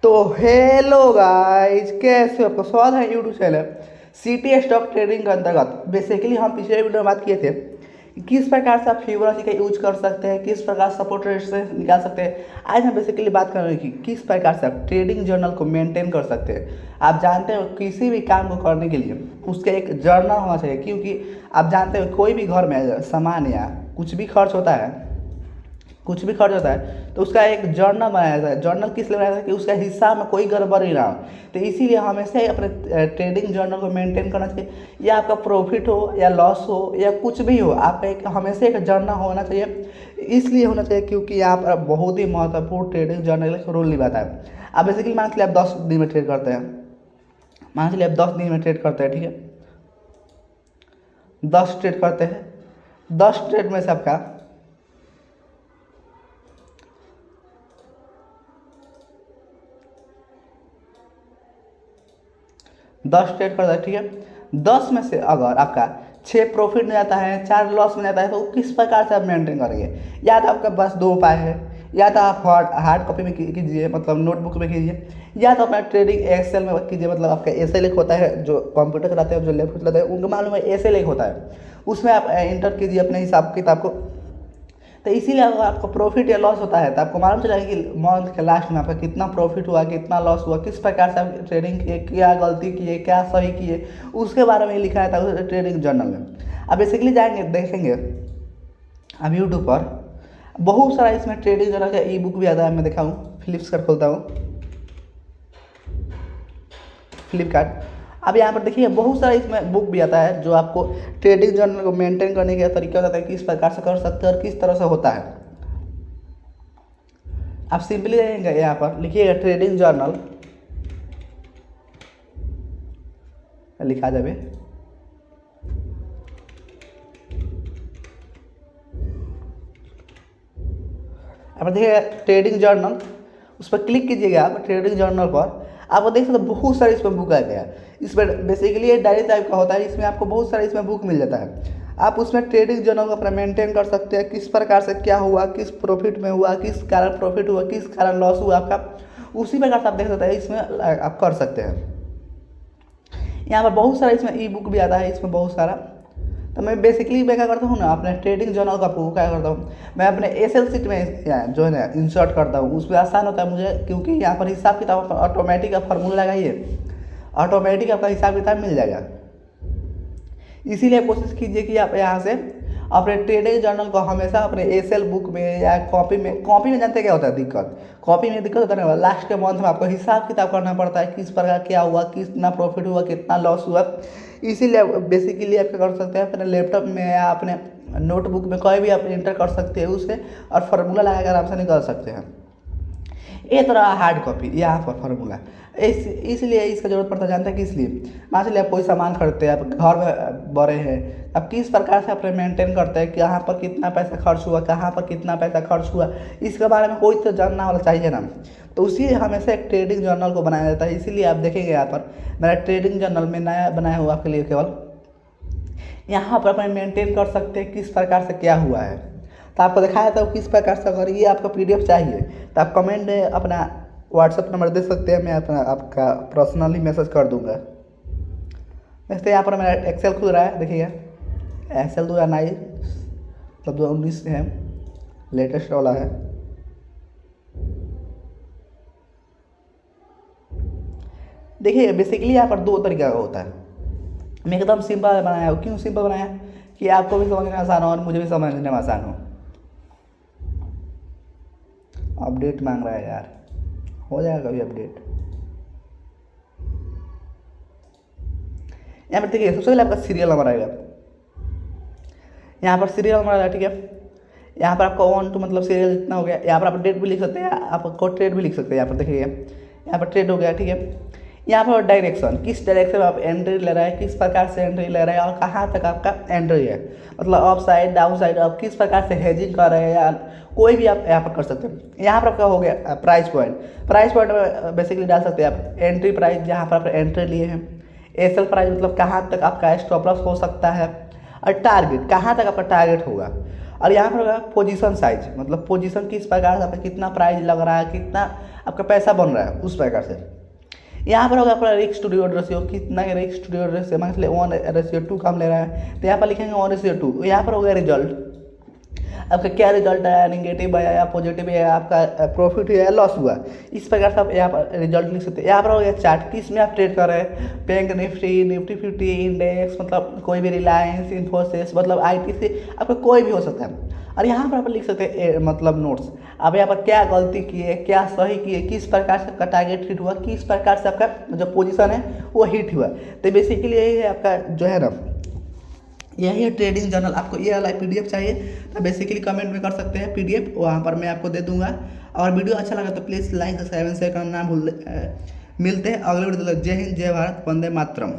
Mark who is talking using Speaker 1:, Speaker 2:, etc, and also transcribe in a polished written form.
Speaker 1: तो hello guys, कैसे हो? आपका स्वागत है YouTube channel city stock trading के अंतर्गत। बेसिकली हम पिछले वीडियो में बात किए थे कि किस प्रकार से आप फिबोनाची का यूज कर सकते हैं, किस प्रकार सपोर्ट रेजिस्टेंस निकाल सकते हैं। आज हम बेसिकली बात कर रहे हैं कि किस प्रकार से आप ट्रेडिंग जर्नल को मेंटेन कर सकते हैं। आप जानते हो किसी भी काम को करने के लिए उसका एक जर्नल होना चाहिए, क्योंकि आप जानते हो कोई भी घर में सामान या कुछ भी खर्च होता है तो उसका एक जर्नल बनाया जाता है। जर्नल किस लिए बनाया जाता है कि उसका हिसाब में कोई गड़बड़ी ना हो। तो इसीलिए हमेशा ही अपने ट्रेडिंग जर्नल को मेंटेन करना चाहिए। या आपका प्रॉफिट हो या लॉस हो या कुछ भी हो, आपका एक हमेशा एक जर्नल होना चाहिए। इसलिए होना चाहिए क्योंकि यहाँ पर बहुत ही महत्वपूर्ण ट्रेडिंग जर्नल का रोल निभाता है। आप बेसिकली मान चलिए आप 10 दिन में ट्रेड करते हैं, मान चलिए आप 10 दिन में ट्रेड करते हैं, ठीक है। 10 ट्रेड करते हैं, 10 ट्रेड में से आपका 10 ट्रेड करता है, ठीक है। 10 में से अगर आपका 6 प्रॉफिट में जाता है, 4 लॉस में जाता है, तो किस प्रकार से आप मेंटेन करेंगे? या तो आपके पास दो उपाय है, या तो आप हार्ड कॉपी में कीजिए, मतलब नोटबुक में कीजिए, या तो अपना ट्रेडिंग एक्सेल में कीजिए। मतलब आपका एसेल एक होता है, जो कंप्यूटर चलाते हैं, जो लैपटॉप चलाते हैं उनको मालूम है एसेल एक होता है, उसमें आप इंटर कीजिए अपने हिसाब किताब को। तो इसीलिए अगर आपको प्रॉफिट या लॉस होता है तो आपको मालूम चलेगा कि मंथ के लास्ट में आपका कितना प्रॉफिट हुआ, कितना लॉस हुआ, किस प्रकार से आप ट्रेडिंग किए, क्या गलती किए, क्या सही किए, उसके बारे में लिखा है था उस ट्रेडिंग जर्नल में। आप बेसिकली जाएंगे, देखेंगे अब यूट्यूब पर बहुत सारा इसमें ट्रेडिंग जर्नल का ई बुक भी आता है। मैं देखा हूँ, फ्लिपकार्ट खोलता हूँ, फ्लिपकार्ट। अब यहाँ पर देखिए बहुत सारा इसमें बुक भी आता है जो आपको ट्रेडिंग जर्नल को मेंटेन करने का तरीका बताता है, किस प्रकार से कर सकते हैं और किस तरह से होता है। आप सिंपली जाएंगे, यहाँ पर लिखिएगा ट्रेडिंग जर्नल, लिखा जाए। यहाँ पर देखिए ट्रेडिंग जर्नल, उस पर क्लिक कीजिएगा आप ट्रेडिंग जर्नल पर। आपको देख सकते बहुत सारे इसमें बुक आ गया। इसमें बेसिकली ये डायरी टाइप का होता है, इसमें आपको बहुत सारे इसमें बुक मिल जाता है। आप उसमें ट्रेडिंग जर्नल को अपना मेंटेन कर सकते हैं, किस प्रकार से क्या हुआ, किस प्रॉफिट में हुआ, किस कारण प्रॉफिट हुआ, किस कारण लॉस हुआ आपका, उसी प्रकार से आप देख सकते हैं। इसमें आप कर सकते हैं। यहाँ पर बहुत सारा इसमें ई बुक भी आता है, इसमें बहुत सारा। तो मैं बेसिकली मैं क्या करता हूँ ना, अपने ट्रेडिंग जर्नल का क्या करता हूँ, मैं अपने एसेल सीट में जो है ना इंसर्ट करता हूँ। उसमें आसान होता है मुझे, क्योंकि यहाँ पर हिसाब किताब ऑटोमेटिक का फार्मूला लगाइए, ऑटोमेटिक आपका हिसाब किताब मिल जाएगा। इसीलिए कोशिश कीजिए कि आप यहाँ से अपने ट्रेडिंग जर्नल को हमेशा अपने एसेल बुक में या कॉपी में जानते क्या होता है दिक्कत? कॉपी में दिक्कत होता है ना, लास्ट के मंथ में आपको हिसाब किताब करना पड़ता है, किस प्रकार क्या हुआ, कितना प्रॉफिट हुआ, कितना लॉस हुआ। इसीलिए बेसिकली आप क्या कर सकते हैं, अपने लैपटॉप में या अपने नोटबुक में कोई भी आप इंटर कर सकते हैं उसे, और फार्मूला लगाकर आराम से निकाल सकते हैं। ये तो रहा हार्ड कॉपी, यहाँ पर फार्मूला। इसलिए इसका जरूरत पड़ता है, जानते हैं कि इसलिए मान लीजिए आप कोई सामान खरीदते हैं, आप घर में बड़े हैं, अब किस प्रकार से अपने मेंटेन करते हैं, कहाँ पर कितना पैसा खर्च हुआ, कहाँ पर कितना पैसा खर्च हुआ, इसके बारे में कोई तो जानना वाला चाहिए ना। तो उसी हमेशा एक ट्रेडिंग जर्नल को बनाया जाता है। इसीलिए आप देखेंगे यहाँ पर मेरा ट्रेडिंग जर्नल में नया बनाया हुआ आपके लिए, केवल यहाँ पर अपने मेंटेन कर सकते हैं किस प्रकार से क्या हुआ है। तो आपको दिखाया था किस प्रकार से। अगर ये आपको PDF चाहिए तो आप कमेंट में अपना व्हाट्सअप नंबर दे सकते हैं, मैं अपना आपका पर्सनली मैसेज कर दूंगा। देखते यहाँ पर मेरा एक्सेल खुल रहा है, देखिएगा एक्सेल 2009 मतलब 2019 है, लेटेस्ट वाला है। देखिए बेसिकली यहाँ पर दो तरीका का होता है। मैं एकदम सिंपल बनाया हूँ। क्यों सिंपल बनाया? कि आपको भी समझने में आसान हो और मुझे भी समझने में आसान हो। अपडेट मांग रहा है यार, हो जाएगा कभी अपडेट। यहाँ पर देखिए सबसे पहले आपका सीरियल नंबर आएगा, यहाँ पर सीरियल नंबर आएगा, ठीक है। यहाँ पर आपका 1 to मतलब सीरियल जितना हो गया। यहाँ पर आप डेट भी लिख सकते हैं, आपको ट्रेड भी लिख सकते हैं। यहाँ पर देखिए यहाँ पर ट्रेड हो गया, ठीक है। यहाँ पर डायरेक्शन, किस डायरेक्शन में आप एंट्री ले रहे हैं, किस प्रकार से एंट्री ले रहे हैं और कहाँ तक आपका एंट्री है, मतलब अप साइड डाउन साइड, आप किस प्रकार से हेजिंग कर रहे हैं या कोई भी आप यहाँ पर कर सकते हैं। यहाँ पर आपका हो गया प्राइस पॉइंट में बेसिकली डाल सकते हैं आप एंट्री प्राइस, जहाँ पर आप एंट्री लिए हैं। एसएल प्राइस मतलब कहाँ तक आपका स्टॉप लॉस हो सकता है, और टारगेट कहाँ तक आपका टारगेट होगा। और यहाँ पर होगा पोजीशन साइज, मतलब पोजीशन किस प्रकार से आपका कितना प्राइस लग रहा है, कितना आपका पैसा बन रहा है उस प्रकार से। यहाँ पर होगा आपका रिस्क टू रिवॉर्ड रेशियो, कितना रिस्क टू रिवॉर्ड रेशियो, मान लीजिए 1:2 काम ले रहा है तो यहाँ पर लिखेंगे 1:2। यहाँ पर होगा रिजल्ट, आपका क्या रिजल्ट आया, नेगेटिव आया या पॉजिटिव आया, आपका प्रॉफिट हुआ या लॉस हुआ, इस प्रकार से आप यहाँ पर रिजल्ट लिख सकते हैं। यहाँ पर हो गया चार्ट, किस में आप ट्रेड कर रहे हैं, बैंक निफ्टी, निफ्टी 50 इंडेक्स, मतलब कोई भी रिलायंस, इन्फोसिस, मतलब IT से आपका कोई भी हो सकता है। और यहाँ पर आप लिख सकते हैं मतलब नोट्स, आप यहाँ पर क्या गलती किए, क्या सही किए, किस प्रकार से आपका टारगेट हिट हुआ, किस प्रकार से आपका जो पोजीशन है वो हिट हुआ। तो बेसिकली यही है आपका जो है ना, यही है ट्रेडिंग जर्नल। आपको ये वाला PDF चाहिए तो बेसिकली कमेंट में कर सकते हैं, PDF वहाँ पर मैं आपको दे दूंगा। और वीडियो अच्छा लगा तो प्लीज़ लाइक सब्सक्राइब शेयर करना ना भूल। मिलते हैं अगले वीडियो। जय हिंद, जय भारत, वंदे मातरम।